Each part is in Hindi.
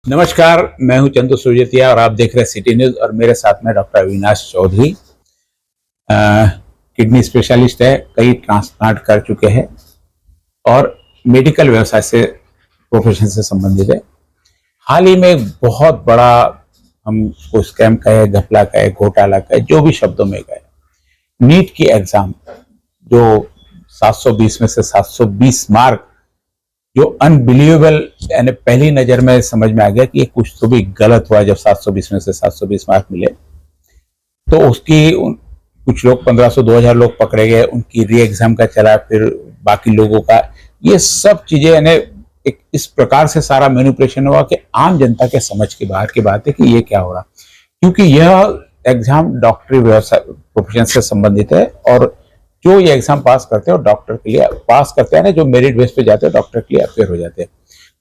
नमस्कार, मैं हूं चंदू सुरजेतिया और आप देख रहे हैं सिटी न्यूज। और मेरे साथ में doctor Avinash Chaudhary, kidney specialist है, कई ट्रांसप्लांट कर चुके हैं और मेडिकल व्यवसाय से प्रोफेशन से संबंधित है। हाल ही में एक बहुत बड़ा, हम उसको स्कैम कहे, घपला कहे, घोटाला कहे, जो भी शब्दों में कहे, नीट की एग्जाम जो 720 में से 720 मार्क, जो अनबिलीवेबल, यानी पहली नजर में समझ में आ गया कि ये कुछ तो भी गलत हुआ जब 720 में से 720 मार्क मिले। तो उसकी कुछ लोग 1500 2000 लोग पकड़े गए, उनकी री एग्जाम का चला, फिर बाकी लोगों का, ये सब चीजें यानी एक इस प्रकार से सारा मैनिपुलेशन हुआ कि आम जनता के समझ के बाहर की बात है कि ये क्या हो रहा। क्योंकि यह एग्जाम डॉक्टरी व्यवसाय प्रोफेशन से संबंधित है और जो ये एग्जाम पास करते हैं और डॉक्टर के लिए पास करते हैं ना, जो मेरिट बेस पे जाते हैं डॉक्टर के लिए अपेयर हो जाते हैं।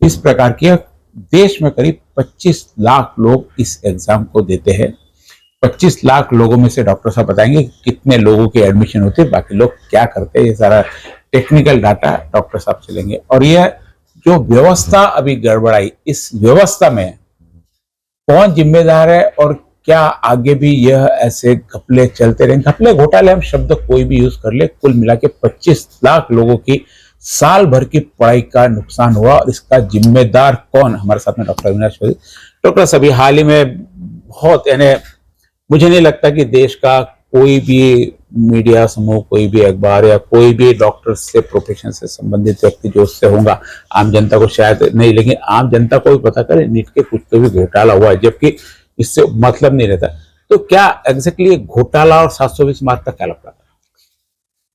इस प्रकार की देश में करीब 25 लाख लोग इस एग्जाम को देते हैं। 25 लाख लोगों में से डॉक्टर साहब बताएंगे कितने लोगों की एडमिशन होती है, बाकी लोग क्या करते हैं, ये सारा टेक्निकल डाटा डॉक्टर साहब चलेंगे। और यह जो व्यवस्था अभी गड़बड़ाई, इस व्यवस्था में कौन जिम्मेदार है और क्या आगे भी यह ऐसे घपले चलते रहेंगे? घपले, घोटाले, हम शब्द कोई भी यूज कर ले, कुल मिला के 25 लाख लोगों की साल भर की पढ़ाई का नुकसान हुआ और इसका जिम्मेदार कौन? हमारे साथ में डॉक्टर अविनाश चौधरी। डॉक्टर साहब, हाल ही में बहुत, यानी मुझे नहीं लगता कि देश का कोई भी मीडिया समूह, कोई भी अखबार या कोई भी डॉक्टर से प्रोफेशन से संबंधित व्यक्ति जो उससे होगा, आम जनता को शायद नहीं, लेकिन आम जनता को भी पता करे नीट के कुछ तो भी घोटाला हुआ है, जबकि इससे मतलब नहीं रहता। तो क्या एग्जैक्टली घोटाला और 720 मार्क का क्या लगता है?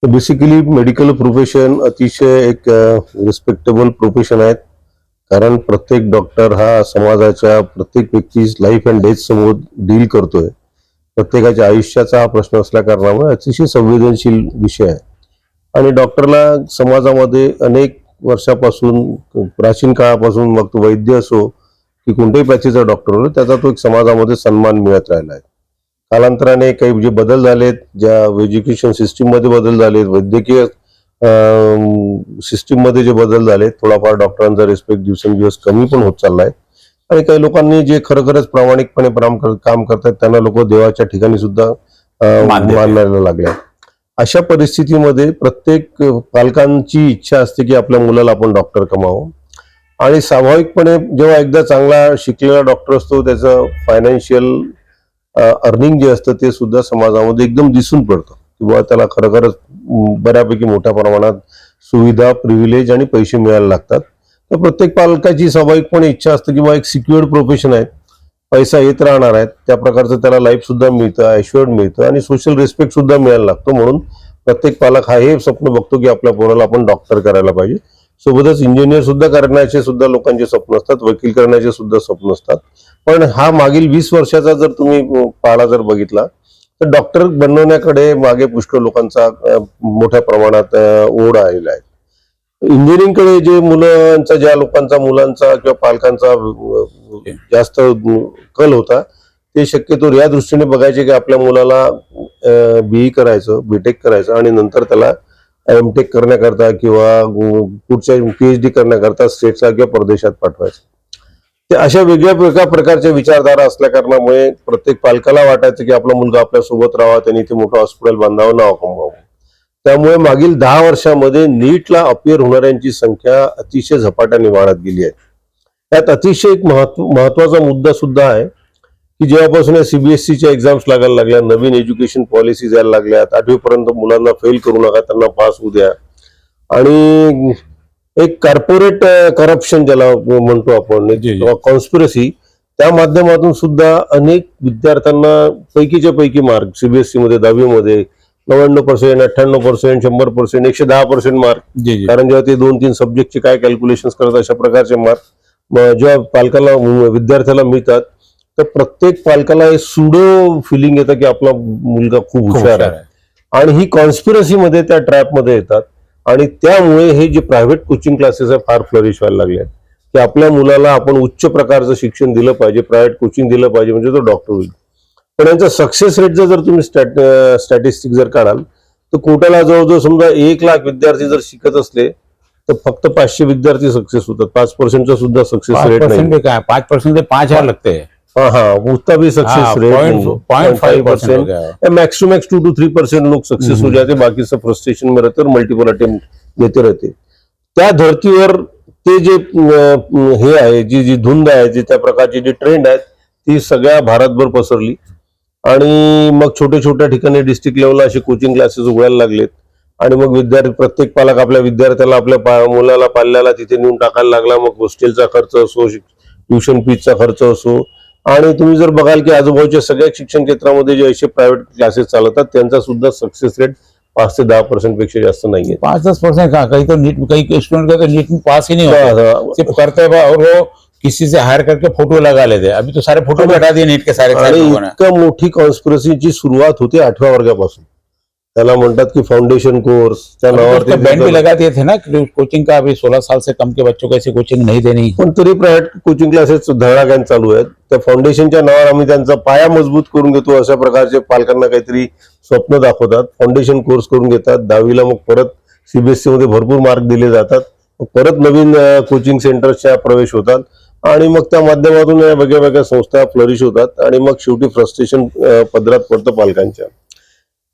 तो बेसिकली मेडिकल प्रोफेशन अतिशय एक रिस्पेक्टेबल प्रोफेशन आहे, कारण प्रत्येक डॉक्टर हा समाजाच्या प्रत्येक व्यक्ती लाईफ अँड डेथ समोर डील करतोय। प्रत्येकाच्या आयुष्याचा हा प्रश्न असल्या कारणामुळे अतिशय संवेदनशील विषय आहे आणि डॉक्टरला समाजामध्ये अनेक वर्षापासून, प्राचीन काळापासून, मग तो वैद्य असो की कोणत्याही पॅथीचा डॉक्टर असो, त्याचा तो एक समाजामध्ये सन्मान मिळत राहिला आहे। कालांतराने काही जे बदल झालेत, ज्या एज्युकेशन सिस्टीम मध्ये बदल झालेत, वैद्यकीय सिस्टीम मध्ये जे बदल झालेत, थोडाफार डॉक्टरांचा रिस्पेक्ट दिवसेंदिवस कमी पण होत चाललाय आणि काही लोकांनी जे खरखरच प्रामाणिकपणे काम करतात त्यांना लोक देवाच्या ठिकाणी सुद्धा मानायला लागले। अशा परिस्थितीमध्ये प्रत्येक पालकांची इच्छा असते की आपल्या मुलाला आपण डॉक्टर कमावं आणि स्वाभाविकपणे जेव्हा एकदा चांगला शिकलेला डॉक्टर असतो त्याचं फायनान्शियल अर्निंग जे असतं ते सुद्धा समाजामध्ये एकदम दिसून पडतं किंवा त्याला खरखरच बऱ्यापैकी मोठ्या प्रमाणात सुविधा, प्रिव्हिलेज आणि पैसे मिळायला लागतात। तर प्रत्येक पालकाची स्वाभाविकपणे इच्छा असते की एक सिक्युअर्ड प्रोफेशन आहे, पैसा येत राहणार आहे, त्या प्रकारचं त्याला लाईफ सुद्धा मिळतं, ॲश्युअर्ड मिळतं आणि सोशल रिस्पेक्ट सुद्धा मिळायला लागतो। म्हणून प्रत्येक पालक हा हे स्वप्न बघतो की आपल्या पोराला आपण डॉक्टर करायला पाहिजे। सोबतच इंजिनियर सुद्धा करण्याचे सुद्धा लोकांचे स्वप्न असतात, वकील करण्याचे सुद्धा स्वप्न असतात। पण हा मागील 20 वर्षाचा जर तुम्ही पाळा जर बघितला तर डॉक्टर बनवण्याकडे मागे पुष्कळ लोकांचा मोठ्या प्रमाणात ओढ आलेला आहे। इंजिनिअरिंगकडे जे मुलांचा, ज्या लोकांचा, मुलांचा किंवा पालकांचा जास्त कल होता, ते शक्यतो या दृष्टीने बघायचे की आपल्या मुलाला बीई करायचं, बीटेक करायचं आणि नंतर त्याला एमटेक करण्याकरता किंवा पुढच्या पीएचडी करण्याकरता स्टेटला किंवा परदेशात पाठवायचं। ते अशा वेगळ्या प्रकारच्या विचारधारा असल्या कारणामुळे प्रत्येक पालकाला वाटायचं की आपला मुलगा आपल्या सोबत राहावा, त्यांनी ते मोठं हॉस्पिटल बांधावं, नाव कमवावं। त्यामुळे मागील 10 वर्षांमध्ये नीटला अपियर होणाऱ्यांची संख्या अतिशय झपाट्याने वाढत गेली आहे। त्यात अतिशय एक महत्वाचा मुद्दा सुद्धा आहे की जेव्हापासून सीबीएसईच्या एक्झाम्स लागायला लागल्या, नवीन एज्युकेशन पॉलिसीज यायला लागल्यात, 8वी पर्यंत मुलांना फेल करू नका, त्यांना पास होऊ द्या, आणि एक कॉर्पोरेट करप्शन ज्याला म्हणतो आपण किंवा कॉन्स्पिरसी, त्या माध्यमातून सुद्धा अनेक विद्यार्थ्यांना पैकीच्या पैकी मार्क सीबीएसई मध्ये 10वी मध्ये 99%, 98%, 100%, 110% मार्क, कारण जेव्हा ते 2-3 सब्जेक्टचे काय कॅल्क्युलेशन करतात अशा प्रकारचे मार्क जेव्हा पालकाला, विद्यार्थ्याला मिळतात तर प्रत्येक पालकाला हे सुडो फिलिंग येतं की आपला मुलगा खूप हुशार आहे आणि ही कॉन्स्पिरसी मध्ये, त्या ट्रॅप मध्ये येतात आणि त्यामुळे हे जे प्रायव्हेट कोचिंग क्लासेस आहे फार फ्लरिश व्हायला लागले आहेत की आपल्या मुलाला आपण उच्च प्रकारचं शिक्षण दिलं पाहिजे, प्रायव्हेट कोचिंग दिलं पाहिजे म्हणजे तो डॉक्टर होईल। पण यांचा सक्सेस रेटचा जर तुम्ही स्टॅटिस्टिक जर काढाल तर कोटाला जवळजवळ समजा 1 लाख विद्यार्थी जर शिकत असले तर फक्त 500 विद्यार्थी सक्सेस होतात. 5% सुद्धा सक्सेस रेट 5% नाही. भी क्या है, 5% से 5,000 लगते हैं. हाँ हाँ, उतना भी सक्सेस रेट नहीं है. 0.5% हो गया है. मैक्स टू मैक्स 2 to 3% लोग सक्सेस हो जाते, बाकी सब फ्रस्ट्रेशन में रहते और मल्टिपल अटेम्प्ट देते रहते. त्या धर्तीवर ते जे हे आहे, जी जी धुंद आहे, जी त्या प्रकारची जी ट्रेंड आहेत, ती सगळ्या भारतभर पसरली. आणि मग छोट्या छोट्या ठिकाणी डिस्ट्रिक्ट लेवलला असे कोचिंग क्लासेस उघडायला लागलेत. आणि मग विद्यार्थी, प्रत्येक पालक आपल्या विद्यार्थ्याला, आपल्या मुलाला, पाल्याला तिथे नेऊन टाकायला लागला. मग हॉस्टेलचा खर्च असो, ट्युशन फीजचा खर्च असो. आणि तुम्ही जर बघाल की आजूबाजूच्या सगळ्या शिक्षण क्षेत्रामध्ये जे असे प्रायव्हेट क्लासेस चालवतात, त्यांचा सुद्धा सक्सेस रेट 5 से 10% पेक्षा जास्त नाहीये. 5-10% का, कहीं तो नीट, कई स्टूडेंट का तो नीट में पास ही नहीं होता, सिर्फ करते हैं और वो किसी से हायर करके फोटो लगा लेते हैं. अभी तो सारे फोटो हटा दिए नीट के सारे लोगों ने. इतकं मोठी कॉन्स्पिरसीची सुरुवात होते 8व्या वर्गापासून. त्याला म्हणतात की फाउंडेशन कोर्स, त्या नावावरती बैन भी लगा दिए थे ना कोचिंग का. अभी 16 साल से कम के बच्चों को ऐसी कोचिंग नहीं देनी. पण तरी प्रायव्हेट कोचिंग क्लासेस धडाक्याने चालू आहेत. त्या फाउंडेशनच्या नावावर आम्ही त्यांचा पाया मजबूत करून घेतो अशा प्रकारचे पालकांना काहीतरी स्वप्न दाखवतात. फाउंडेशन कोर्स करून घेतात. 10वीला मग परत सीबीएसई मध्ये भरपूर मार्क दिले जातात. परत नवीन कोचिंग सेंटर्सच्या प्रवेश होतात आणि मग त्या माध्यमातून वेगळ्या वेगळ्या संस्था फ्लरिश होतात आणि मग शेवटी फ्रस्ट्रेशन पदरात पडतं पालकांच्या.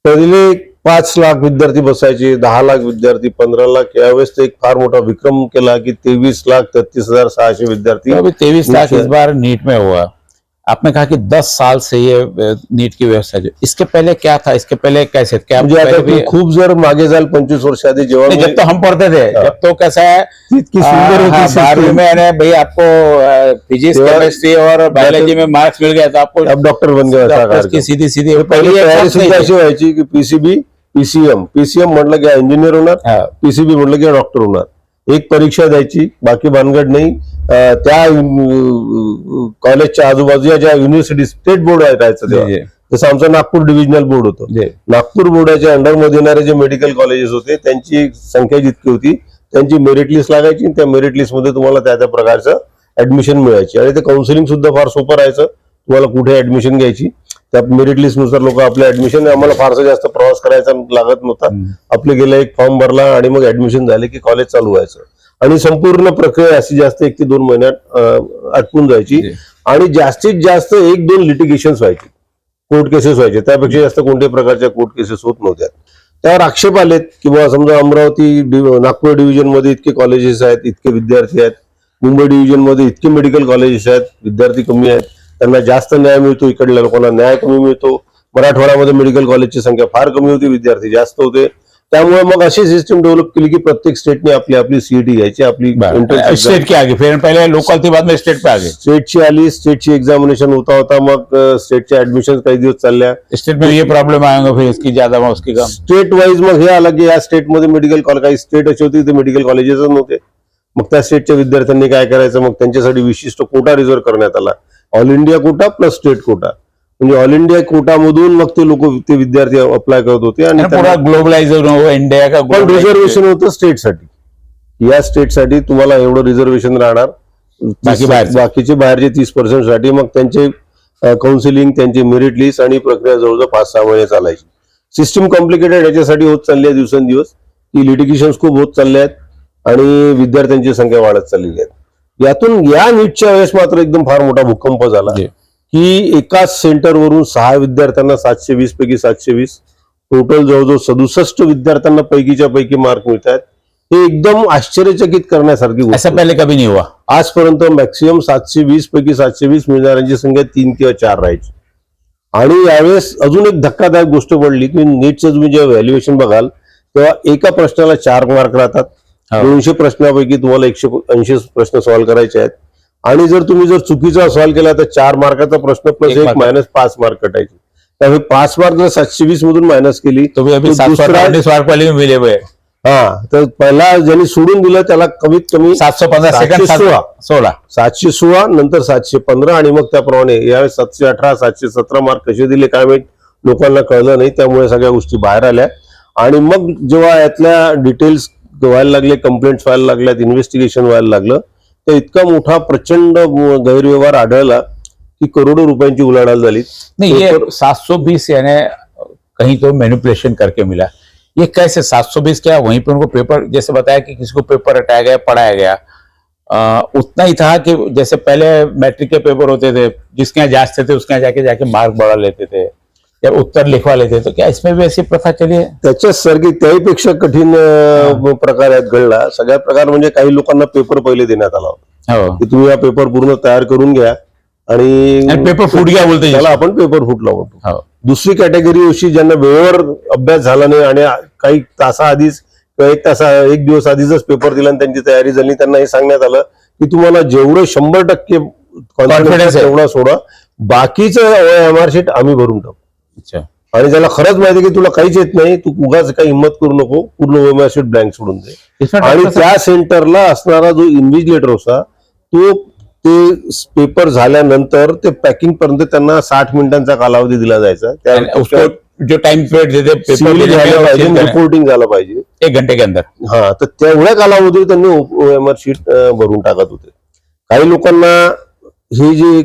पहिले 5 लाख विद्यार्थी बसायचे, 10 लाख विद्यार्थी, 15 लाख. यावेळेस एक फार मोठा विक्रम केला की 23,33,600 विद्यार्थी. अभी 23 लाख इस बार नीट में हुआ. आपने कहा कि 10 साल से ये नीट की व्यवस्था जो, इसके पहले क्या था, इसके पहले कैसे, क्या म्हणजे आता तू खूप जर मागे जाल 25 वर्ष आधी, जेव्हा जब तो हम पढ़ते थे, जब तो कैसा है, इतकी सुंदर होती 12वीं में भाई आपको फिजिक्स, केमिस्ट्री और बायोलॉजी में मार्क्स मिल गया तो आपको अब डॉक्टर बन गया. डॉक्टर की सीधी सीधी पहिली तयारी सुद्धा अशी व्हायची की पीसीबी, पीसीएम म्हटलं की इंजिनियर होणार, पीसीबी म्हटलं की डॉक्टर होणार. एक परीक्षा द्यायची, बाकी भानगड नाही. त्या कॉलेजच्या आजूबाजूच्या ज्या युनिव्हर्सिटी स्टेट बोर्ड राहायचं तेव्हा, जसं आमचं नागपूर डिव्हिजनल बोर्ड होतं. नागपूर बोर्डाच्या अंडरमध्ये येणारे जे मेडिकल कॉलेजेस होते, त्यांची संख्या जितकी होती, त्यांची मेरिट लिस्ट लागायची. त्या मेरिट लिस्ट मध्ये तुम्हाला त्या त्या प्रकारचं ऍडमिशन मिळायची आणि ते काउन्सिलिंग सुद्धा फार सोपं राहायचं. तुम्हाला कुठे ऍडमिशन घ्यायची, त्या मेरिट लिस्ट नुसार लोक आपल्या ऍडमिशन, आम्हाला फारसा जास्त प्रवास करायचा लागत नव्हता. आपले गेला एक फॉर्म भरला आणि मग ऍडमिशन झाले की कॉलेज चालू व्हायचं. आणि संपूर्ण प्रक्रिया अशी जास्त 1 ते 2 महिन्यात आटपून जायची. आणि जास्तीत जास्त 1-2 लिटिगेशन्स व्हायचे, कोर्ट केसेस व्हायचे. त्यापेक्षा जास्त कोणत्याही प्रकारच्या कोर्ट केसेस होत नव्हत्या. त्यावर आक्षेप आलेत की बाबा समजा अमरावती, नागपूर डिव्हिजन मध्ये इतके कॉलेजेस आहेत, इतके विद्यार्थी आहेत. मुंबई डिव्हिजन मध्ये इतके मेडिकल कॉलेजेस आहेत, विद्यार्थी कमी आहेत, त्यांना जास्त न्याय मिळतो, इकडल्या लोकांना न्याय कमी मिळतो. मराठवाड्यामध्ये मेडिकल कॉलेजची संख्या फार कमी होती, विद्यार्थी जास्त होते. त्यामुळे मग अशी सिस्टम डेव्हलप केली की प्रत्येक स्टेटने आपली आपली सीईटी घ्यायची, आपली स्टेट के आगे, फिर पहले लोकल थी, बाद में स्टेट पे आगे. स्टेटची आली, स्टेटची एक्झामिनेशन होता. मग स्टेटच्या ऍडमिशन काही दिवस चालल्या. स्टेट में ये प्रॉब्लम आएगा, फिर इसकी ज्यादा उसकी कम. स्टेट वाईज मग हे आलं की या स्टेटमध्ये मेडिकल कॉलेज, काही स्टेट अशी होती ते मेडिकल कॉलेजेसच नव्हते. मग त्या स्टेटच्या विद्यार्थ्यांनी काय करायचं, मग त्यांच्यासाठी विशिष्ट कोटा रिझर्व्ह करण्यात आला. All India quota plus state quota. म्हणजे ऑल इंडिया कोटामधून मग ते लोक, ते विद्यार्थी अप्लाय करत होते आणि पूरा ग्लोबलाइजेशन इंडिया का. पण रिझर्वेशन होतं स्टेटसाठी. या स्टेटसाठी तुम्हाला एवढं रिझर्वेशन राहणार, बाकीचे बाहेरचे 30% साठी. मग त्यांचे काउन्सिलिंग, त्यांची मेरिट लिस्ट आणि प्रक्रिया जवळजवळ 5-6 महिने चालायची. सिस्टम कॉम्प्लिकेटेड याच्यासाठी होत चालली आहे दिवसेंदिवस, की लिटिगेशन खूप होत चालले आहेत आणि विद्यार्थ्यांची संख्या वाढत चाललेली आहे. यातून या नीटच्या वेळेस मात्र एकदम फार मोठा भूकंप झाला की एकाच सेंटरवरून 6 विद्यार्थ्यांना 720 पैकी 720, टोटल जवळजवळ 67 विद्यार्थ्यांना पैकीच्या पैकी मार्क मिळत आहेत. हे एकदम आश्चर्यचकित करण्यासारखी गोष्ट. ऐसा पहले कभी नहीं हुआ. आजपर्यंत मॅक्सिमम 720 पैकी 720 मिळणाऱ्यांची संख्या 3 किंवा 4 राहायची. आणि यावेळेस अजून एक धक्कादायक गोष्ट पडली की नीटचं तुम्ही जेव्हा व्हॅल्युएशन बघाल तेव्हा एका प्रश्नाला 4 मार्क राहतात. 200 प्रश्नापैकी तुम्हाला 180 प्रश्न सॉल्व्ह करायचे आहेत. आणि जर तुम्ही चुकीचा सॉल्व्ह केला तर 4 मार्काचा प्रश्न प्लस 1 मायनस 5 मार्क कटायचे. त्यामुळे 5 मार्क जर 720 मधून मायनस केली तर तर पहिला ज्यांनी सोडून दिलं त्याला कमीत कमी 715 सेकंड 716, नंतर 715 आणि मग त्याप्रमाणे यावेळेस 718, 717 मार्क कसे दिले काय माहित, लोकांना कळलं नाही. त्यामुळे सगळ्या गोष्टी बाहेर आल्या. आणि मग जेव्हा यातल्या डिटेल्स व्हायला लागले, कंप्लेंट्स व्हायला लागल्यात, इन्व्हेस्टिगेशन व्हायला लागलं, तर इतका मोठा प्रचंड गैरव्यवहार आढळला की करोडो रुपयांची उलाढाल झाली. नहीं, ये 720 यानी कहीं तो मैनिपुलेशन करके मिला. ये कैसे 720 क्या वहीं पे उनको पेपर, जैसे बताया कि किसी को पेपर रटाया गया, पढ़ाया गया, उतना ही था कि जैसे पहले मैट्रिक के पेपर होते थे, जिसके यहाँ जांचते थे उसके यहाँ जाके जाके मार्क बढ़ा लेते थे या उत्तर लिखवा लेते थे, तो क्या इसमें भी ऐसी प्रथा चली है? त्याच्याच सारखी त्याहीपेक्षा कठीण प्रकार आहेत घडला. सगळ्यात प्रकार म्हणजे काही लोकांना पेपर पहिले देण्यात आला होता हो, की तुम्ही हा पेपर पूर्ण तयार करून घ्या आणि पेपर फूट गया बोलते त्याला जिसको. आपण पेपर फुटला म्हणतो. हो, दुसरी कॅटेगरी अशी ज्यांना वेळेवर अभ्यास झाला नाही आणि काही तासाआधीच किंवा एक दिवस आधीच पेपर दिला आणि त्यांची तयारी झाली, त्यांना हे सांगण्यात आलं की तुम्हाला जेवढं 100% कॉन्फिडन्स आहे. तेवढा सोडा, बाकीचं एमआर शीट आम्ही भरून टाकू. अच्छा. आणि ज्याला खरंच माहिती की तुला काहीच येत नाही, तू उगाच काही हिंमत करू नको, पूर्ण एमआर शीट ब्लँक सोडून दे. इसमें आणि डॉक्टर त्या सेंटरला असणारा जो इन्व्हिजिलेटर होता तो ते पेपर झाल्यानंतर ते पॅकिंग पर्यंत त्यांना 60 मिनिटांचा कालावधी दिला जायचा. साहब उसको जो टाइम पीरियड देते पेपर सील देने झालं का, पाहिजे, सील करना है, रिपोर्टिंग झालं पाहिजे. 1 घंटे के अंदर. हा, तर तेवढ्या कालावधीत त्यांनी एमआर शीट भरून टाकत होते. काही लोकांना हे जे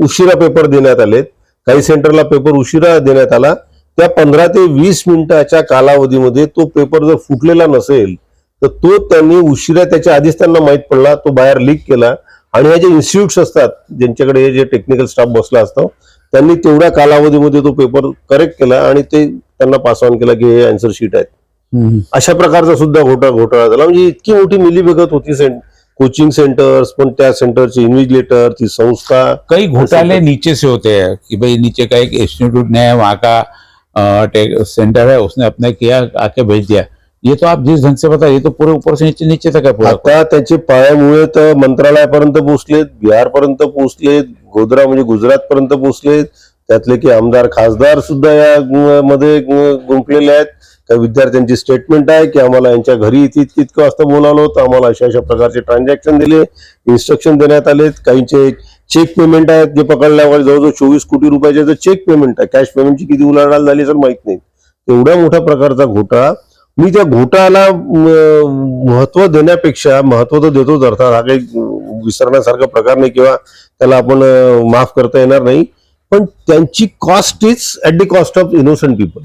उशिरा पेपर देण्यात आलेत, काही सेंटरला पेपर उशिरा देण्यात आला, त्या 15 ते 20 मिनिटाच्या कालावधीमध्ये तो पेपर जर फुटलेला नसेल तर तो त्यांनी उशिरा, त्याच्या आधीच त्यांना माहित पडला, तो बाहेर लीक केला आणि हे जे इन्स्टिट्यूट्स असतात ज्यांच्याकडे हे जे टेक्निकल स्टाफ बसला असतो त्यांनी तेवढ्या कालावधीमध्ये तो पेपर करेक्ट केला आणि ते त्यांना पास ऑन केला की हे आन्सर शीट आहेत. अशा प्रकारचा सुद्धा घोटाळा झाला. म्हणजे इतकी मोठी मिलीभगत होती कोचिंग सेंटर्स, पण त्या सेंटरचे इन्व्हिजिलेटर, ती संस्था. कई घोटाले नीचे से होते हैं कि भाई नीचे का एक इंस्टीट्यूट ने वहाँ का सेंटर है, उसने अपने किया, आके भेज दिया. ये तो आप जिस ढंग से बताया, ये तो पूरे ऊपर से नीचे नीचे तक है पूरा. आता त्याचे पायामुळे तर मंत्रालयापर्यंत पोहोचलेत, बिहारपर्यंत पोहोचलेत, गोधरा म्हणजे गुजरात पर्यंत पोहोचलेत. त्यातले की आमदार खासदार सुद्धा या मध्ये गुंफलेले आहेत. काही विद्यार्थ्यांची स्टेटमेंट आहे की आम्हाला यांच्या घरी इतकं वाजता बोलावलं होतं, आम्हाला अशा प्रकारचे ट्रान्झॅक्शन दिले, इन्स्ट्रक्शन देण्यात आलेत. काहींचे चेक पेमेंट आहेत जे पकडल्यावर जवळजवळ 24 कोटी रुपयाचे चेक पेमेंट आहे. कॅश पेमेंटची किती उलाढाल झाली सर माहित नाही. एवढ्या मोठ्या प्रकारचा घोटाळा. मी त्या घोटाळ्याला महत्व देण्यापेक्षा, महत्व तर देतोच अर्थात, हा काही विसरण्यासारखा प्रकार नाही किंवा त्याला आपण माफ करता येणार नाही, पण त्यांची cost is at the cost of innocent people.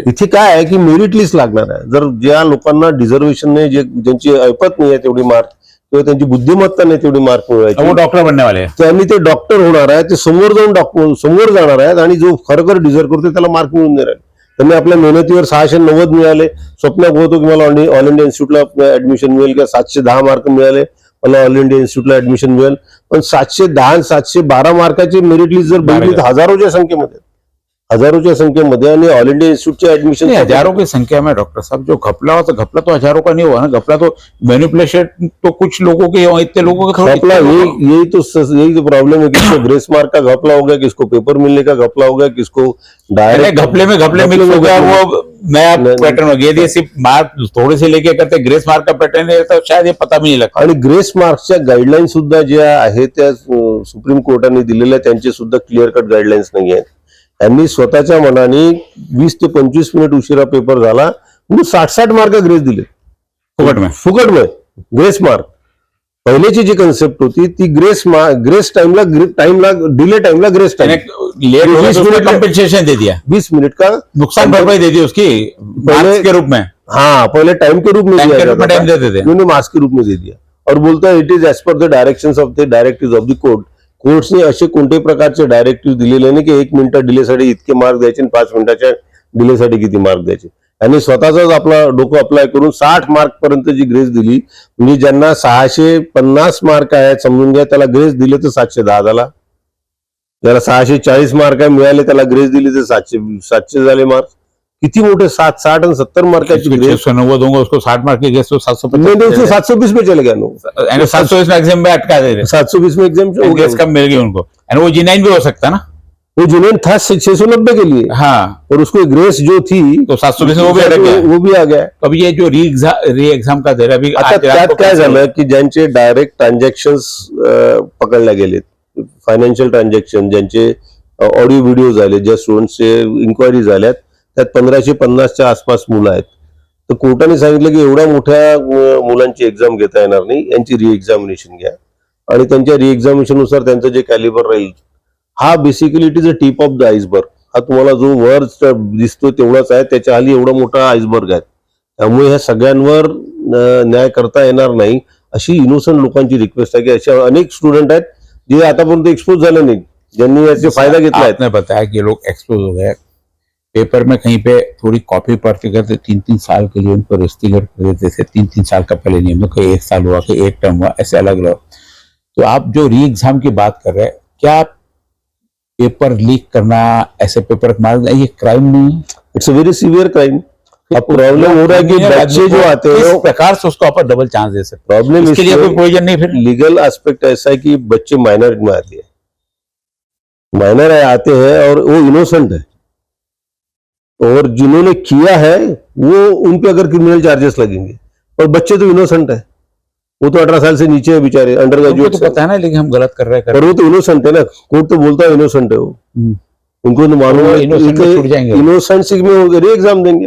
इथे काय आहे की मेरिट लिस्ट लागणार आहे. जर ज्या लोकांना डिझर्वेशन नाही, ज्यांची ऐपत नाही आहे तेवढी मार्क किंवा त्यांची बुद्धिमत्ता नाही तेवढी मार्क मिळवायची, वो डॉक्टर बनने वाले हैं. त्यांनी ते डॉक्टर होणार आहेत, ते समोर जाणार आहेत आणि जो खरोखर डिझर्व करतो त्याला मार्क मिळून देणार आहे. त्यांनी आपल्या मेहनतीवर 690 मिळाले. स्वप्न होतो की मला ऑल इंडिया इन्स्टिट्यूटला ऍडमिशन मिळेल किंवा 710 मार्क मिळाले, मला ऑल इंडिया इन्स्टिट्यूटला ऍडमिशन मिळेल. पण 710 आणि 712 मार्काची मेरिट लिस्ट जर बघितली तर हजारोच्या संख्येमध्ये आणि ऑल इंडिया इन्स्टिट्यूटचे ऍडमिशन हजारों की संख्या में. डॉक्टर साहब जो घपला हो तो घपला तो हजारों का नहीं हुआ ना, घपला तो मैनिपुलेशन तो कुछ लोगों के, इतने लोगों का घपला. यही तो प्रॉब्लम है. किसको ग्रेस मार्क का घपला हो गया, किसको पेपर मिलने का घपला हो गया, किसको डायरेक्ट घपले में मिक्स हो गया. वो नया पैटर्न हो गया. ये सिर्फ मार्क थोड़े से लेके करते, ग्रेस मार्क का पैटर्न है तो शायद ये पता भी नहीं लगता. आणि ग्रेस मार्क्सच्या गाईडलाईन सुद्धा ज्या आहेत त्या सुप्रीम कोर्टाने दिलेल्या त्यांचे सुद्धा क्लिअर कट गाईडलाईन्स नाही आहेत. त्यांनी स्वतःच्या मनाने 20 ते 25 मिनिट उशिरा पेपर झाला म्हणून 60 मार्क ग्रेस दिले फुकट में ग्रेस मार्क. पहिलेची जी कन्सेप्ट होती ती ग्रेस टाइमला डिले टाइमला ग्रेस टाइम लेट हो गया तो उसमें कंपनसेशन दे दिया, 20 मिनट का नुकसान भरपाई दे दी उसकी मार्क्स के रूप में. हाँ, पहले टाइम के रूप में टाइम दिया के रूप में जाता टाइम था, देते थे. उन्होंने मार्क्स के रूप में दे दिया और बोलता है it is as per the directions of the directive of the court. कोर्ट्सने असे कोणत्याही प्रकारचे डायरेक्टिव्ह दिलेले नाही की 1 मिनिट डिलेसाठी इतके मार्क द्यायचे आणि 5 मिनिटाच्या डिलेसाठी किती मार्क द्यायचे. आणि स्वतःच आपला डोकं अप्लाय करून 60 मार्क पर्यंत जी ग्रेस दिली. म्हणजे ज्यांना 650 मार्क आहेत समजून घ्या, त्याला ग्रेस दिले तर 710 झाला. ज्याला 640 मार्क मिळाले त्याला ग्रेस दिली तर 700 झाले मार्क. किती मोठे 60 आणि 70 मार्काची ग्रेस. 690 दूंगा उसको 60 मार्क की ग्रेस तो 720 में चले गया. 720 में एग्जाम में अटका दे रहे. 720 में एग्जाम ग्रेस कम मिल गई उनको. एंड वो G9 भी हो सकता ना, वो जुनैन था 690 के लिए. हाँ, और उसको ग्रेस जो थी तो 720 में वो भी अटक गया. वो भी आ गया. अब ये जो री एग्जाम का दे रहा अभी आता त्यात काय झालं की ज्यांचे डायरेक्ट ट्रान्झॅक्शन्स पकडल्या गेलेत, फायनान्शियल ट्रान्झॅक्शन, ज्यांचे ऑडिओ व्हिडिओ झाले, ज्या स्टुडंट्सचे इन्क्वायरी झाल्यात, त्यात 1550च्या आसपास मुलं आहेत. तर कोर्टाने सांगितलं की एवढ्या मोठ्या मुलांची एक्झाम घेता येणार नाही, यांची री एक्झामिनेशन घ्या आणि त्यांच्या री एक्झामिनेशन नुसार त्यांचं जे कॅलिबर राहील. हा basically it is a tip of the iceberg. हा तुम्हाला जो वर दिसतो तेवढाच आहे, त्याच्या खाली एवढा मोठा आईसबर्ग आहे. त्यामुळे ह्या सगळ्यांवर न्याय करता येणार नाही अशी इनोसंट लोकांची रिक्वेस्ट आहे की अशा अनेक स्टुडंट आहेत जे आतापर्यंत एक्सपोज झाले नाही, ज्यांनी याचा फायदा घेतला आहे. आपने बताया कि लोग एक्सपोज हो गए, पेपर में कहीं पे थोड़ी कॉपी पढ़ते करते 3-3 साल के लिए उनको रेस्टिगेट कर देते थे, 3-3 साल का पहले नियम, कहीं 1 साल हुआ, कहीं 1 टर्म हुआ, ऐसे अलग अलग. तो आप जो री एग्जाम की बात कर रहे हैं, क्या पेपर लीक करना, ऐसे पेपर मारना, ये क्राइम नहीं है? It's a very severe crime. अब प्रॉब्लम हो रहा है कि बच्चे जो आते हैं इस प्रकार से उसको आप डबल चांस दे सकते. प्रॉब्लम इसके लिए कोई प्रोविजन नहीं. फिर लीगल एस्पेक्ट ऐसा है कि बच्चे माइनर में आते हैं, माइनर आते हैं और वो इनोसेंट है, और जिन्होंने किया है वो उन पे अगर क्रिमिनल चार्जेस लगेंगे, और बच्चे तो इनोसेंट है, वो तो 18 साल से नीचे है बेचारे, अंडर ग्रेजुएट. तो पता है ना, लेकिन हम गलत कर रहे हैं. और वो तो इनोसेंट है ना, कोर्ट तो बोलता है इनोसेंट है वो. उनको तो मालूम है इनोसेंट में री एग्जाम देंगे,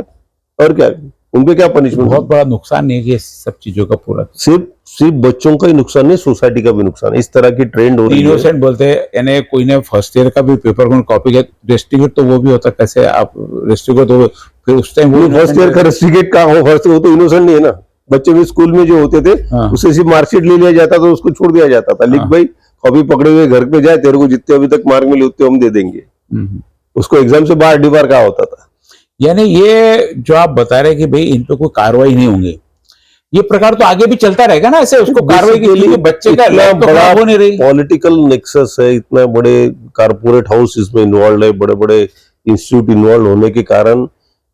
और क्या उनपे क्या पनिशमेंट. बहुत बड़ा नुकसान नहीं है कि सब चीजों का पूरा सिर्फ बच्चों का ही नुकसान नहीं, सोसाइटी का भी नुकसान है. इस तरह की ट्रेंड हो रही है. इनोसेंट बोलते हैं, यानी कोई ने फर्स्ट ईयर का भी पेपर को कॉपी किया, रेस्टिगेट तो वो भी होता. कैसे आप रेस्टिगेट, तो फिर उस टाइम वो फर्स्ट ईयर का रेस्टिगेट का हो, फर्स्ट वो तो इनोसेंट नहीं है ना. बच्चे भी स्कूल में जो होते थे उससे सिर्फ मार्कशीट ले लिया जाता था, उसको छोड़ दिया जाता था. लिख भाई, कॉपी पकड़े हुए घर पे जाए, तेरे को जितने अभी तक मार्क मिले उतने हम दे देंगे. उसको एग्जाम से बाहर डिबार कहा होता था. यानी ये जो आप बता रहे हैं कि भाई इन पे कोई कार्रवाई नहीं होंगी, ये प्रकार तो आगे भी चलता रहेगा ना ऐसे, उसको कार्रवाई के लिए बच्चे का लाइफ तो खराब हो नहीं रही. पॉलिटिकल नेक्सस है, इतना बड़े कारपोरेट हाउस इसमें इन्वॉल्व है, बड़े बड़े इंस्टीट्यूट इन्वॉल्व होने के कारण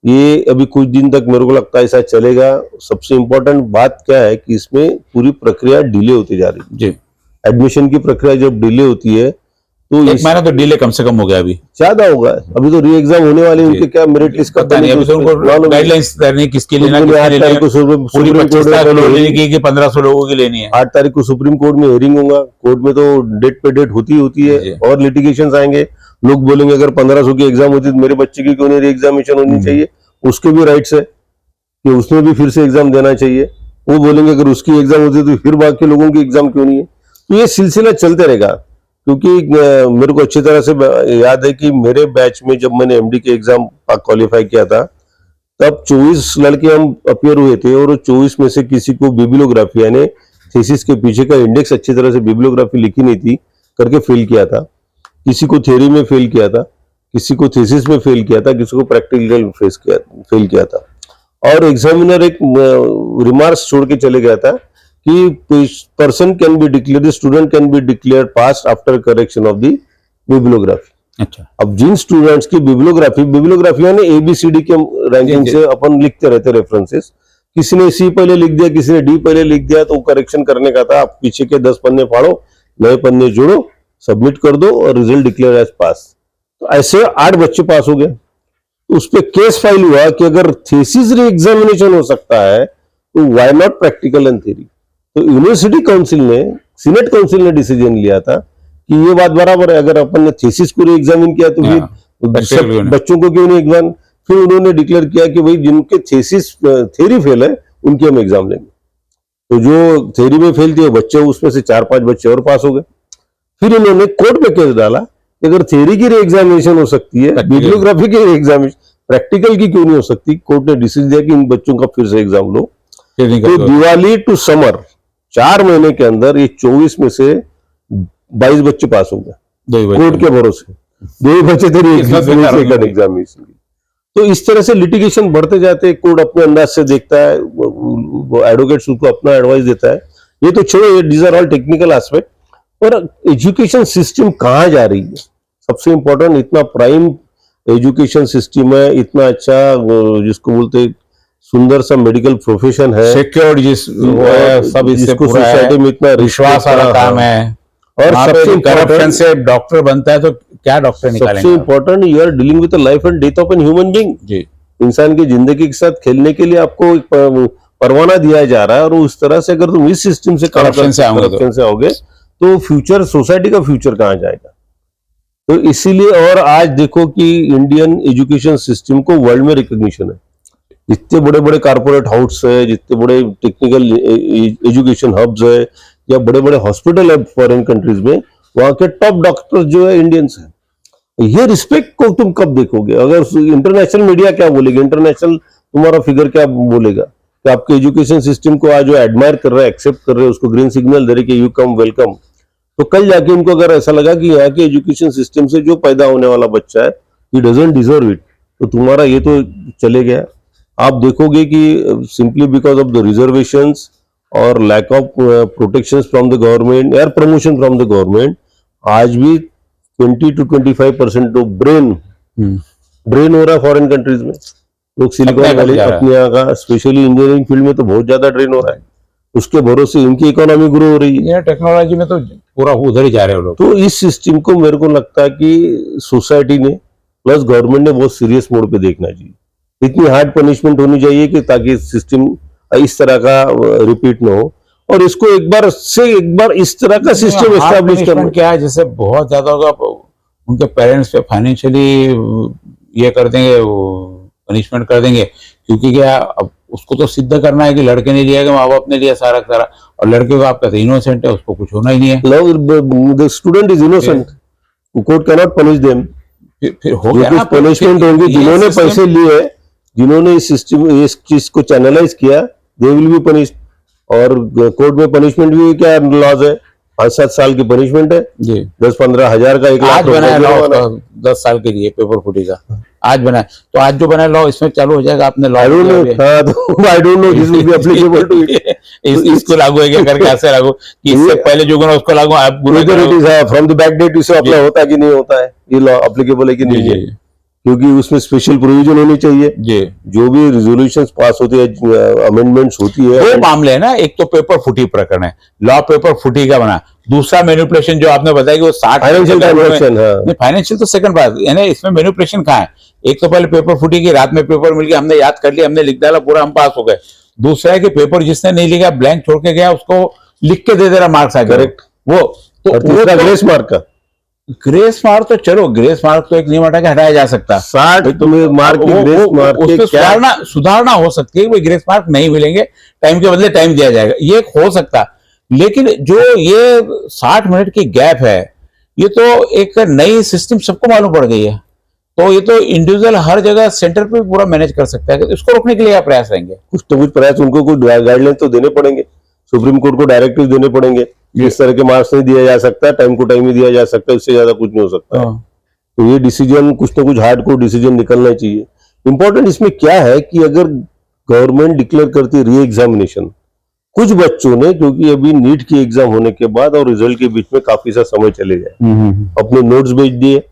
ये अभी कुछ दिन तक मेरे को लगता है ऐसा चलेगा. सबसे इंपॉर्टेंट बात क्या है कि इसमें पूरी प्रक्रिया डिले होती जा रही है जी. एडमिशन की प्रक्रिया जब डिले होती है तो 1 महीना तो डिले कम से कम हो गया. अभी ज्यादा होगा. अभी तो री एग्जाम होने वाले, उनके क्या मेरिट लिस्ट का पता नहीं. अभी तो उनको गाइडलाइंस करनी किसके लिए, 8 तारीख को पूरी 25 लोगों की, 1500 लोगों की लेनी है. 8 तारीख को सुप्रीम कोर्ट में हियरिंग होगा. कोर्ट में तो डेट पे डेट होती है, और लिटिगेशन आएंगे. लोग बोलेंगे अगर 1500 की एग्जाम होती तो मेरे बच्चे की क्यों नहीं री एग्जामिनेशन होनी चाहिए. उसके भी राइट्स है कि उसमें भी फिर से एग्जाम देना चाहिए. वो बोलेंगे अगर उसकी एग्जाम होती तो फिर बाकी लोगों की एग्जाम क्यों नहीं है. तो ये सिलसिला चलते रहेगा. क्योंकि मेरे को अच्छी तरह से याद है कि मेरे बैच में जब मैंने एमडी के एग्जाम क्वालिफाई किया था, तब 24 लड़के हम अपियर हुए थे, और 24 में से किसी को बिब्लियोग्राफी यानी थीसिस के पीछे का इंडेक्स अच्छी तरह से बिब्लियोग्राफी लिखी नहीं थी करके फेल किया था. किसी को थ्योरी में फेल किया था, किसी को थीसिस में फेल किया था, किसी को प्रैक्टिकल फेल किया था. और एग्जामिनर एक रिमार्क्स छोड़ के चले गया था कि person can be declare, student can be declare pass after correction of the bibliography. अच्छा. अब जिन स्टूडेंट्स की बिब्लियोग्राफी यानी ABCD के रैंकिंग से अपन लिखते रहते रेफरेंसेस, किसी ने C पहले लिख दिया, किसी ने D पहले लिख दिया, तो करेक्शन करने का था. आप पीछे के 10 पन्ने फाड़ो, नए पन्ने जोड़ो, सबमिट कर दो, और रिजल्ट डिक्लेयर एज पास. तो ऐसे 8 बच्चे पास हो गए. उस पर केस फाइल हुआ कि अगर थीसिस री एग्जामिनेशन हो सकता है तो why not practical and theory. तो यूनिवर्सिटी काउंसिल ने, सीनेट काउंसिल ने डिसीजन लिया था कि ये बात बराबर है, अगर अपन ने थीसिस को एग्जामिन किया तो फिर बच्चों को क्यों नहीं एग्जाम. फिर उन्होंने डिक्लेयर किया कि भाई जिनके थीसिस थ्योरी फेल है उनकी हम एग्जाम लेंगे. तो जो थ्योरी में फेल थे बच्चे, उसमें से 4-5 बच्चे और पास हो गए. फिर इन्होंने कोर्ट में केस डाला कि अगर थ्योरी की री एग्जामिनेशन हो सकती है, बिब्लियोग्राफी की री एग्जामिनेशन, प्रैक्टिकल की क्यों नहीं हो सकती. कोर्ट ने डिसीजन दिया कि इन बच्चों का फिर से एग्जाम लो. तो दिवाली टू समर 4 महीने के अंदर ये 24 में से 22 बच्चे पास हो गए कोर्ट के भरोसे. 2 बच्चे थे एग्जामिनेशन. तो इस तरह से लिटिगेशन बढ़ते जाते हैं. कोर्ट अपने अंदाज से देखता है, एडवोकेट्स उसको अपना एडवाइस देता है. ये तो छोड़ो, these are all technical aspect. और एजुकेशन सिस्टम कहाँ जा रही है, सबसे इंपॉर्टेंट. इतना प्राइम एजुकेशन सिस्टम है, इतना अच्छा, जिसको बोलते सुंदर सा मेडिकल प्रोफेशन है, सिक्योर्ड सब इससे पूरा सोसाइटी में इतना विश्वास वाला काम है. और सबसे करप्शन से डॉक्टर बनता है तो क्या डॉक्टर निकालेंगे. सबसे important, you are dealing with the life and death of an human being. जी. इंसान की जिंदगी के साथ खेलने के लिए आपको एक परवाना दिया जा रहा है, और उस तरह से अगर तुम इस सिस्टम से करप्शन से आओगे तो फ्यूचर, सोसाइटी का फ्यूचर कहाँ जाएगा. तो इसीलिए, और आज देखो कि इंडियन एजुकेशन सिस्टम को वर्ल्ड में रिकॉग्निशन है. जितने बड़े बड़े कारपोरेट हाउस है, जितने बड़े टेक्निकल एजुकेशन हब्स है, या बड़े बड़े हॉस्पिटल है फॉरेन कंट्रीज में, वहां के टॉप डॉक्टर्स जो है इंडियंस हैं. ये रिस्पेक्ट को तुम कब देखोगे? अगर इंटरनेशनल मीडिया क्या बोलेगी, इंटरनेशनल तुम्हारा फिगर क्या बोलेगा कि आपके एजुकेशन सिस्टम को आज जो एडमायर कर रहे हैं, एक्सेप्ट कर रहे हैं, उसको ग्रीन सिग्नल दे रहे कि यू कम वेलकम, तो कल जाके इनको अगर ऐसा लगा कि यहाँ के एजुकेशन सिस्टम से जो पैदा होने वाला बच्चा है ही डजंट डिजर्व इट, तो तुम्हारा ये तो चले गया। आप देखोगे कि simply because of the reservations और lack of protection from the government या प्रमोशन फ्रॉम द गवर्नमेंट, आज भी 20 to 25% तो ड्रेन हो रहा है फॉरेन कंट्रीज में। लोग सिलिकॉन वैली अपने यहाँ का स्पेशली इंजीनियरिंग फील्ड में तो बहुत ज्यादा ड्रेन हो रहा है, उसके भरोसे इनकी इकोनॉमी ग्रो हो रही है। टेक्नोलॉजी में तो पूरा उधर ही जा रहे हो लोग। तो इस सिस्टम को मेरे को लगता है कि सोसाइटी ने प्लस गवर्नमेंट ने बहुत सीरियस मोड पे देखना चाहिए। इतनी हार्ड पनिशमेंट होनी चाहिए कि ताकि सिस्टम इस तरह का रिपीट न हो, और इसको एक बार इस तरह का सिस्टम एस्टैब्लिश करना। क्या है, जैसे बहुत ज्यादा होगा उनके पेरेंट्स पे फाइनेंशियली ये कर देंगे, पनिशमेंट कर देंगे, क्योंकि क्या अब उसको तो सिद्ध करना है कि लड़के ने लिया, कि माँ बाप ने लिया सारा सारा, और लड़के को आप कहते इनोसेंट है, उसको कुछ होना ही नहीं है। The student is innocent, court can not punish them. फिर हो गया ना, पनिशमेंट होंगी जिन्होंने पैसे लिए, जिन्होंने इस सिस्टम इस चीज को चैनलाइज किया, दे विल बी पनिश्ड। और कोर्ट में पनिशमेंट भी क्या लॉज है, 5-7 साल की पनिशमेंट है जी, 10-15 हजार का 1 लाख। आज बना है लॉ 10 साल के लिए पेपर फुटी का, आज बना है, तो आज जो बना है लॉ इसमें चालू हो जाएगा। आपने law I don't know this will be applicable to it, इसको लागू है क्या करके, ऐसे लागू कि इससे पहले जो गुना उसको लागू, आप गुना फ्रॉम द बैक डेट इसे अप्लाई होता है कि नहीं होता है, ये लॉ एप्लीकेबल है कि नहीं है, क्योंकि उसमें स्पेशल प्रोविजन होनी चाहिए। जो भी रेजोल्यूशंस पास होती है, अमेंडमेंट्स होती है, दो मामले है ना, एक तो पेपर फुटी प्रकरण है, लॉ पेपर फुटी का बना, दूसरा मैनिपुलेशन जो आपने बताया कि वो 60 फाइनेंशियल ट्रांजैक्शन, नहीं फाइनेंशियल तो सेकंड बात, यानी इसमें मैनिपुलेशन कहाँ है? एक तो पहले पेपर फुटी की, रात में पेपर मिल गया, हमने याद कर लिया, हमने लिख डाला, पूरा हम पास हो गए। दूसरा है कि पेपर जिसने नहीं लिखा, ब्लैंक छोड़ के गया, उसको लिख के दे दे रहा मार्क्स आ, करेक्ट वो तो ग्रेस मार्क का, ग्रेस मार्क तो चलो, ग्रेस मार्क तो एक नियम हटा के हटाया जा सकता है, 60 मार्क सुधारना हो सकती है, ग्रेस मार्क नहीं मिलेंगे, टाइम के बदले टाइम दिया जाएगा, ये हो सकता। लेकिन जो ये 60 मिनट की गैप है, ये तो एक नई सिस्टम सबको मालूम पड़ गई है, तो ये तो इंडिविजुअल हर जगह सेंटर पे पूरा मैनेज कर सकता है। इसको रोकने के लिए क्या प्रयास रहेंगे? कुछ तो कुछ प्रयास, उनको कुछ गाइडलाइन तो देने पड़ेंगे, सुप्रीम कोर्ट को डायरेक्टिव देने पड़ेंगे, इस तरह के मार्क्स नहीं दिया जा सकता, टाइम को टाइम ही दिया जा सकता है, इससे ज्यादा कुछ नहीं हो सकता। तो ये डिसीजन कुछ ना कुछ हार्ड कोर डिसीजन निकलना चाहिए। इंपॉर्टेंट इसमें क्या है कि अगर गवर्नमेंट डिक्लेयर करती री एग्जामिनेशन, कुछ बच्चों ने, क्योंकि अभी नीट की एग्जाम होने के बाद और रिजल्ट के बीच में काफी सा समय चले गए, अपने नोट्स भेज दिए,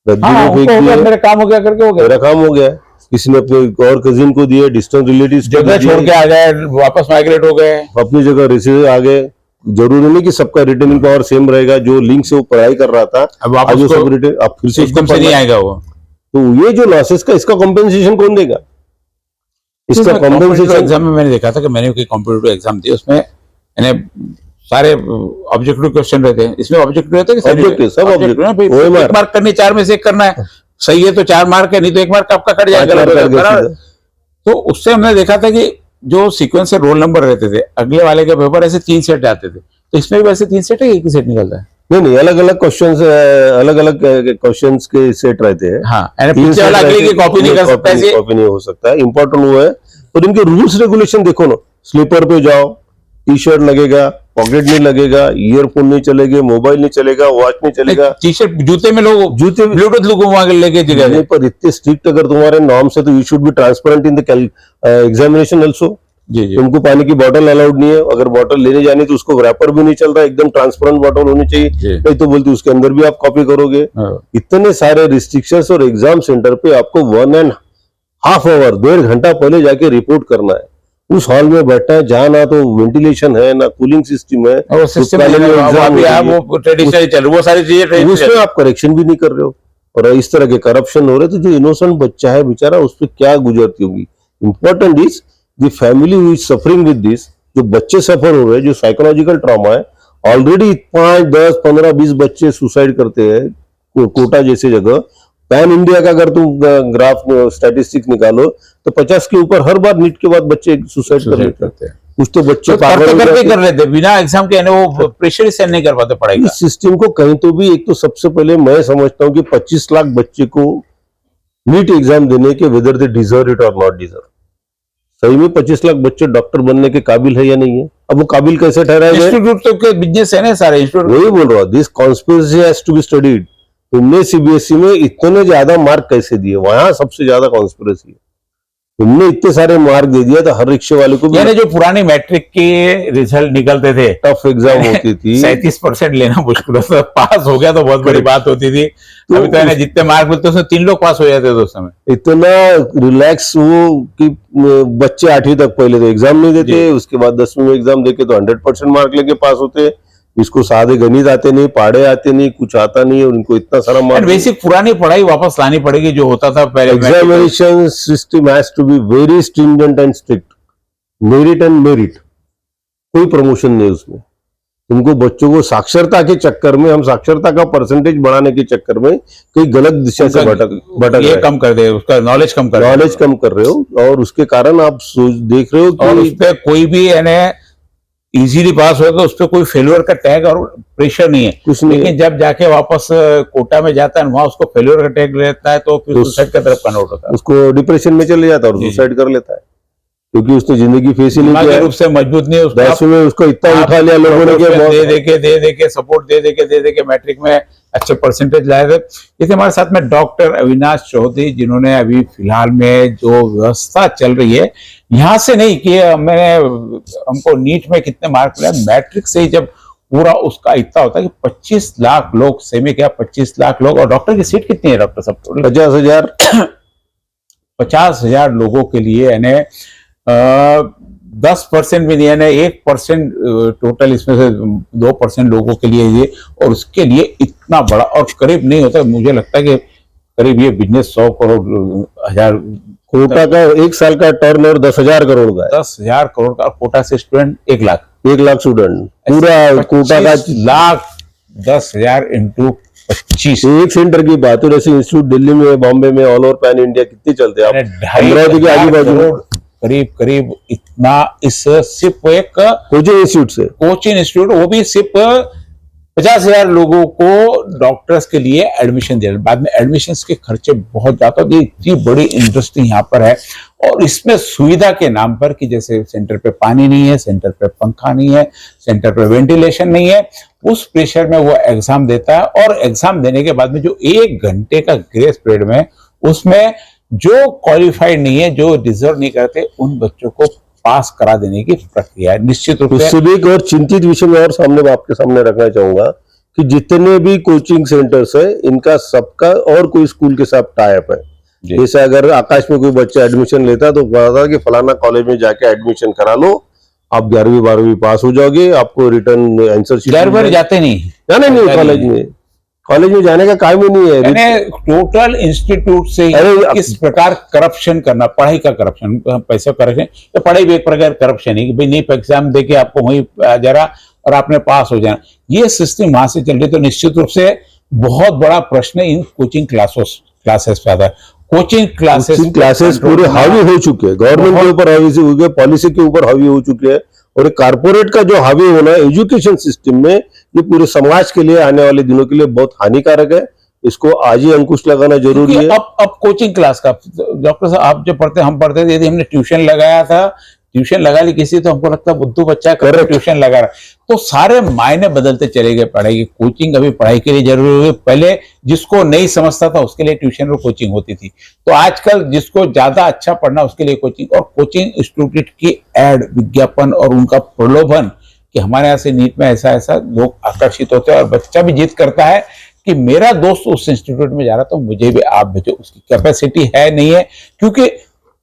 मेरा काम हो गया करके हो गया, मेरा काम हो गया, किसी ने अपने और कजिन को दिए, डिस्टेंस रिलेटिव्स जगह छोड़ के आ गए, वापस माइग्रेट हो गए, अपनी जगह रिसीव आ गए। जरूरी नहीं कि सबका रिटर्निंग पावर सेम रहेगा, जो लिंक से वो पढ़ाई कर रहा था अब फिर से एकदम से नहीं आएगा वो, तो ये जो लॉसेस का, इसका कॉम्पेंसेशन कौन देगा? इसका कॉम्पेंसेशन एग्जाम में मैंने देखा था कि मैंने कोई कॉम्पिटिटिव एग्जाम दी, उसमें यानी सारे ऑब्जेक्टिव क्वेश्चन रहते हैं, इसमें ऑब्जेक्टिव रहते हैं, सब ऑब्जेक्टिव, एक मार्क करनी, 4 में से 1 करना है, सही है तो 4 मार्क है, नहीं तो 1 मार्क आपका कट जाएगा। तो उससे हमने देखा था कि जो सीक्वेंस से रोल नंबर रहते थे, अगले वाले के पेपर ऐसे 3 सेट आते थे, तो इसमें भी वैसे 3 सेट है, एक ही सेट निकलता है? नहीं, अलग अलग क्वेश्चंस, अलग अलग क्वेश्चंस के सेट रहते हैं। हाँ, पीछे वाला अगले की कॉपी नहीं कर सकता, कॉपी नहीं हो सकता है। इंपॉर्टेंट वो है, और इनके रूल्स रेगुलेशन देखो ना, स्लीपर पे जाओ, टी शर्ट लगेगा, पॉकेट नहीं लगेगा, ईयरफोन नहीं चलेगा, मोबाइल नहीं चलेगा, वॉच नहीं चलेगा, टी शर्ट, जूते में लोग जूते ब्लूटूथ लोग लेके जगह नहीं, पर इतने स्ट्रिक्ट अगर तुम्हारे नॉर्म्स है तो you should be transparent in the examination also. तुमको पानी की बोतल अलाउड नहीं है, अगर बोतल लेने जानी तो उसको रैपर भी नहीं चल रहा, एकदम ट्रांसपेरेंट बोतल होनी चाहिए, नहीं तो बोलती उसके अंदर भी आप कॉपी करोगे। इतने सारे रिस्ट्रिक्शंस, और एग्जाम सेंटर पे आपको 1.5 आवर, 1.5 घंटा पहले जाके रिपोर्ट करना है, उस हॉल में बैठना है जहाँ ना तो वेंटिलेशन है, ना कूलिंग सिस्टम है, वो सारी चीजें, उसमें आप करेक्शन भी नहीं कर रहे हो, और इस तरह के करप्शन हो रहे, तो जो इनोसेंट बच्चा है बेचारा, उस पर क्या गुजरती होगी। Important is the family who is suffering with this, जो बच्चे सफर हो रहे हैं, जो साइकोलॉजिकल ट्रॉमा है, ऑलरेडी 5, 10, 15, 20 बच्चे सुसाइड करते हैं कोटा जैसी जगह। पैन इंडिया का अगर तुम ग्राफ स्टैटिस्टिक्स निकालो तो 50 के ऊपर हर बार नीट के बाद बच्चे सुसाइड कर लेते हैं। कुछ तो बच्चे करके कर लेते बिना एग्जाम के, वो प्रेशर सहन नहीं कर पाते पढ़ाई का। इस सिस्टम को कहीं तो भी, एक तो सबसे पहले मैं समझता हूँ कि 25 लाख बच्चे को नीट एग्जाम देने के, वेदर दे डिजर्व इट और नॉट डिजर्व, सही में 25 लाख बच्चे डॉक्टर बनने के काबिल है या नहीं है? अब वो काबिल कैसे ठहराए गए? इंस्टीट्यूट तो के बिजनेस है ना सारे इंस्टीट्यूट। वही बोल रहा हूँ, this conspiracy has to be studied. तुमने सीबीएसई में इतने ज्यादा मार्क कैसे दिए? वहां सबसे ज्यादा कॉन्स्पिरेसी है। तुमने इतने सारे मार्क दे दिया तो हर रिक्शे वाले को भी, यानी जो पुरानी मैट्रिक के रिजल्ट निकलते थे, टफ एग्जाम होती थी, 37% लेना मुश्किल था, पास हो गया तो बहुत बड़ी बात होती थी। तो अभी तो है ना, जितने मार्क मिलते उसमें 3 लोग पास हो जाते थे उस समय। इतना रिलैक्स वो कि बच्चे 8वीं तक पहले तो एग्जाम नहीं देते, उसके बाद 10वीं में एग्जाम देके तो 100% मार्क लेके पास होते। इसको सादे गणित आते नहीं, पहाड़े आते नहीं, कुछ आता नहीं, और उनको इतना सारा मार्क। बेसिक पुरानी पढ़ाई वापस लानी पड़ेगी जो होता था पहले। Examination system has to be very stringent and strict, merit and merit, कोई प्रमोशन नहीं उसमें। तुमको बच्चों को साक्षरता के चक्कर में, हम साक्षरता का परसेंटेज बढ़ाने के चक्कर में कई गलत दिशा से भटक ये कम कर दे, उसका नॉलेज कम कर रहे हो, और उसके कारण आप देख रहे हो कि और उस पर कोई भी इजीली पास होगा, उस पर कोई फेल्यूर का टैग और प्रेशर नहीं है कुछ नहीं। लेकिन जब जाके वापस कोटा में जाता है वहां उसको फेल्यूर का टैग लेता है तो फिर सुसाइड की तरफ कन्वर्ट होता है, उसको डिप्रेशन में चले जाता है और सुसाइड कर लेता है, क्योंकि उसने जिंदगी फेस ही नहीं किया, रूप से मजबूत नहीं है। 10वीं में उसको इतना उठा लिया लोगों ने, दे के सपोर्ट दे के मैट्रिक में अच्छे परसेंटेज लाए थे। जैसे हमारे साथ में डॉक्टर अविनाश चौधरी, जिन्होंने अभी फिलहाल में जो व्यवस्था चल रही है, यहाँ से नहीं कि हमको नीट में कितने मार्क मिले, मैट्रिक से ही जब पूरा उसका इतना होता है कि 25 लाख लोग, सेमी क्या 25 लाख लोग, और डॉक्टर की सीट कितनी है डॉक्टर साहब? 50,000 लोगों के लिए, यानी 10% भी नहीं, यानी 1% टोटल, इसमें से 2% लोगों के लिए ये, और उसके लिए इतना बड़ा, और करीब नहीं होता, मुझे लगता है कि करीब ये बिजनेस 100 करोड़ 1000 कोटा का एक साल का टर्नओवर 10,000 करोड़ का है। 10,000 करोड़ का, कोटा से स्टूडेंट 1 लाख स्टूडेंट, पूरा कोटा का लाख 10,000 इंटू 25, एक सेंटर की बात है। जैसे इंस्टीट्यूट दिल्ली में, बॉम्बे में, ऑल ओवर पैन इंडिया कितने चलते हैं? अमरावती के आजू बाजू करीब इतना, इस सिर्फ एक कोचिंग इंस्टीट्यूट, वो भी सिर्फ 50,000 लोगों को डॉक्टर्स के लिए एडमिशन दे रहे। बाद में एडमिशन के खर्चे बहुत ज्यादा, इतनी बड़ी इंडस्ट्री यहाँ पर है, और इसमें सुविधा के नाम पर कि जैसे सेंटर पे पानी नहीं है, सेंटर पे पंखा नहीं है, सेंटर पे वेंटिलेशन नहीं है, उस प्रेशर में वो एग्जाम देता है, और एग्जाम देने के बाद में जो 1 घंटे का ग्रेस पीरियड में, उसमें जो क्वालिफाइड नहीं है, जो डिजर्व नहीं करते, उन बच्चों को पास करा देने की प्रक्रिया है। निश्चित रूप से भी एक और चिंतित विषय में और सामने आपके सामने रखना चाहूंगा कि जितने भी कोचिंग सेंटर्स है, इनका सबका और कोई स्कूल के साथ टाई अप है। जैसे अगर आकाश में कोई बच्चा एडमिशन लेता है तो बताता कि फलाना कॉलेज में जाके एडमिशन करा लो, आप 11वीं 12वीं पास हो जाओगे, आपको रिटर्न आंसर शीट। जाते नहीं कॉलेज में जाने का काम ही नहीं है। टोटल इंस्टीट्यूट से किस प्रकार करप्शन करना, पढ़ाई का करप्शन, पैसा करप्शन, तो पढ़ाई भी एक प्रकार करप्शन है कि भाई नहीं, एग्जाम देके आपको वहीं जा रहा और आपने पास हो जाना, ये सिस्टम वहां से चल रही। तो निश्चित रूप से बहुत बड़ा प्रश्न इन कोचिंग क्लासेस पे आता है। कोचिंग क्लासेस पूरे हावी हो चुके हैं, गवर्नमेंट के ऊपर हावी हो गए, पॉलिसी के ऊपर हावी हो चुके हैं, और कारपोरेट का जो हावी होना है एजुकेशन सिस्टम में, ये पूरे समाज के लिए आने वाले दिनों के लिए बहुत हानिकारक है। इसको आज ही अंकुश लगाना जरूरी है। अब कोचिंग क्लास का, डॉक्टर साहब आप जो पढ़ते, हम पढ़ते थे, यदि हमने ट्यूशन लगाया था, ट्यूशन लगा ली किसी, तो हमको लगता है बुद्धू बच्चा कर ट्यूशन लगा रहा, तो सारे मायने बदलते चले गए पढ़ाई की। कोचिंग अभी पढ़ाई के लिए जरूरी है, पहले जिसको नहीं समझता था उसके लिए ट्यूशन और कोचिंग होती थी, तो आजकल जिसको ज्यादा अच्छा पढ़ना उसके लिए कोचिंग, और कोचिंग स्टूडेंट की एड, विज्ञापन और उनका प्रलोभन कि हमारे यहाँ से नीट में ऐसा ऐसा, लोग आकर्षित होते हैं, और बच्चा भी जिद करता है कि मेरा दोस्त उस इंस्टीट्यूट में जा रहा तो मुझे भी आप भेजो। उसकी कैपेसिटी है नहीं है, क्योंकि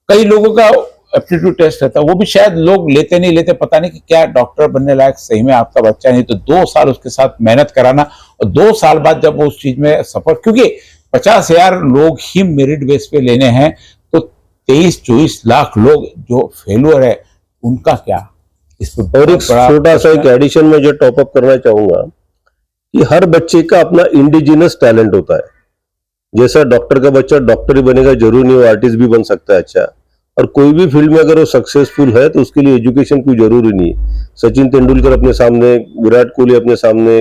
कई लोगों का एप्टीट्यूड टेस्ट रहता है, वो भी शायद लोग लेते नहीं लेते, पता नहीं कि क्या डॉक्टर बनने लायक सही में आपका बच्चा नहीं, तो 2 साल उसके साथ मेहनत कराना, और 2 साल बाद जब वो उस चीज में सफर, क्योंकि 50,000 लोग ही मेरिट बेस पे लेने हैं, तो 23-24 लाख लोग जो फेलुअर है उनका क्या? इस पर और एक छोटा सा एक एडिशन में जो टॉप अप करना चाहूंगा कि हर बच्चे का अपना इंडिजिनस टैलेंट होता है। जैसा डॉक्टर का बच्चा डॉक्टर ही बनेगा जरूरी नहीं, वो आर्टिस्ट भी बन सकता है अच्छा, और कोई भी फील्ड में अगर वो सक्सेसफुल है तो उसके लिए एजुकेशन कोई जरूरी नहीं है। सचिन तेंदुलकर अपने सामने, विराट कोहली अपने सामने,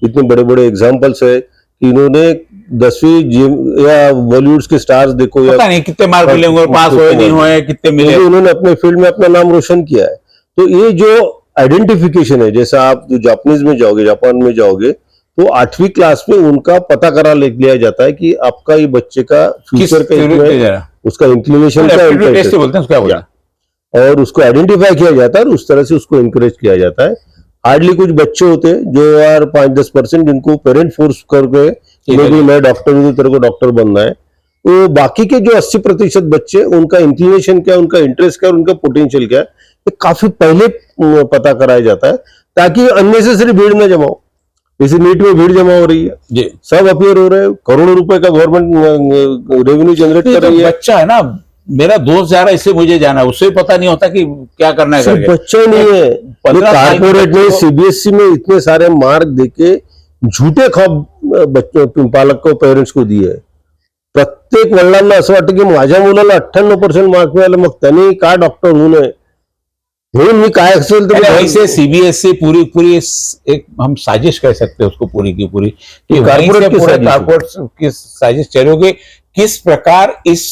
इतने बड़े बड़े एग्जाम्पल्स है कि इन्होंने 10वीं या बॉलीवुड के स्टार्स देखो, या पता नहीं कितने मार्क मिले होंगे, पास हुए नहीं हुए, कितने मिले, उन्होंने अपने फील्ड में अपना नाम रोशन किया है। तो ये जो आइडेंटिफिकेशन है, जैसा आप जो जापानीज में जाओगे, जापान में जाओगे, तो 8वीं क्लास में उनका पता करा लिया जाता है कि आपका ये बच्चे का फ्यूचर का, उसका इंक्लिनेशन का टेस्ट बोलते हैं, क्या बोलते हैं, और उसको आइडेंटिफाई किया जाता है और उस तरह से उसको एनकरेज किया जाता है। हार्डली कुछ बच्चे होते हैं जो यार 5-10% जिनको पेरेंट फोर्स करके मैं डॉक्टर हूँ, तेरे को डॉक्टर बनना है, तो बाकी के जो 80% बच्चे, उनका इंक्लिनेशन क्या, उनका इंटरेस्ट क्या, उनका पोटेंशियल क्या है, ये काफी पहले पता कराया जाता है, ताकि अननेसेसरी भीड़ न जमाओ। जैसे नीट में भीड़ जमा हो रही है जी, सब अपियर हो रहे हैं, करोड़ों रुपए का गवर्नमेंट रेवेन्यू जनरेट कर रही है। बच्चा है ना, मेरा दोस्त जा रहा है इसलिए मुझे जाना है, उससे पता नहीं होता कि क्या करना है करके। बच्चा नहीं है, कारपोरेट ने सीबीएसई में इतने सारे मार्क देके झूठे ख्वाब बच्चों, पालक को, पेरेंट्स को दिए है। प्रत्येक वडिलांना असं वाटतं की माझ्या मुलाला 98% मार्क मिळाले, मग त्यांनी का डॉक्टर होऊ नये, म्हणून मी काय असेल तर वैसे सीबीएसई पूरी एक हम साजिश कह सकते हैं उसको, पूरी की पूरी कारपोरेट की साजिश चल रही होगी। किस प्रकार इस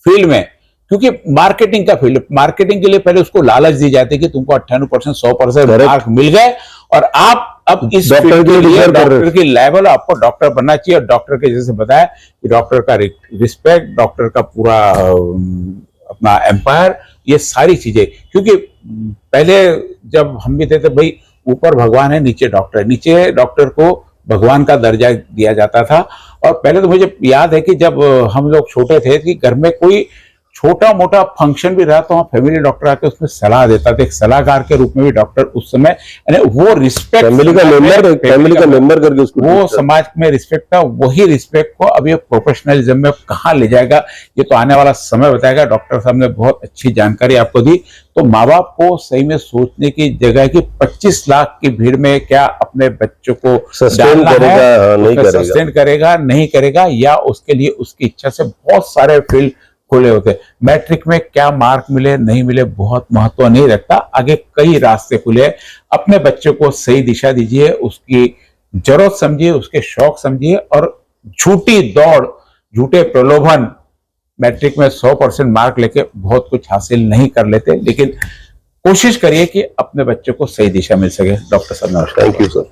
फील्ड में, क्योंकि मार्केटिंग का फील्ड, मार्केटिंग के लिए पहले उसको लालच दी जाती है कि तुमको 98% 100% मार्क मिल गए और आप अब इस डॉक्टर की लेवल, आपको डॉक्टर बनना चाहिए। और डॉक्टर के जैसे बताया कि डॉक्टर का रिस्पेक्ट, डॉक्टर का पूरा अपना एम्पायर, ये सारी चीजें, क्योंकि पहले जब हम भी थे तो भाई ऊपर भगवान है, नीचे डॉक्टर है, नीचे डॉक्टर को भगवान का दर्जा दिया जाता था। और पहले तो मुझे याद है कि जब हम लोग छोटे थे कि घर में कोई छोटा मोटा फंक्शन भी रहा तो वहाँ फैमिली डॉक्टर आके उसमें सलाह देता था, एक सलाहकार के रूप में भी डॉक्टर उस समय, वो रिस्पेक्ट, फैमिली का मेंबर करके उसको, वो समाज में रिस्पेक्ट था। वही रिस्पेक्ट को अब ये प्रोफेशनलिज्म में कहाँ ले जाएगा, ये तो आने वाला समय बताएगा। डॉक्टर साहब ने बहुत अच्छी जानकारी आपको दी। तो माँ बाप को सही में सोचने की जगह कि 25 लाख की भीड़ में क्या अपने बच्चों को सस्टेन करेगा, नहीं करेगा, या उसके लिए उसकी इच्छा से बहुत सारे फील्ड खुले होते। मैट्रिक में क्या मार्क मिले नहीं मिले बहुत महत्व नहीं रखता, आगे कई रास्ते खुले। अपने बच्चे को सही दिशा दीजिए, उसकी जरूरत समझिए, उसके शौक समझिए, और झूठी दौड़, झूठे प्रलोभन, मैट्रिक में 100% मार्क लेके बहुत कुछ हासिल नहीं कर लेते। लेकिन कोशिश करिए कि अपने बच्चे को सही दिशा मिल सके। डॉक्टर साहब नमस्कार। Thank you sir.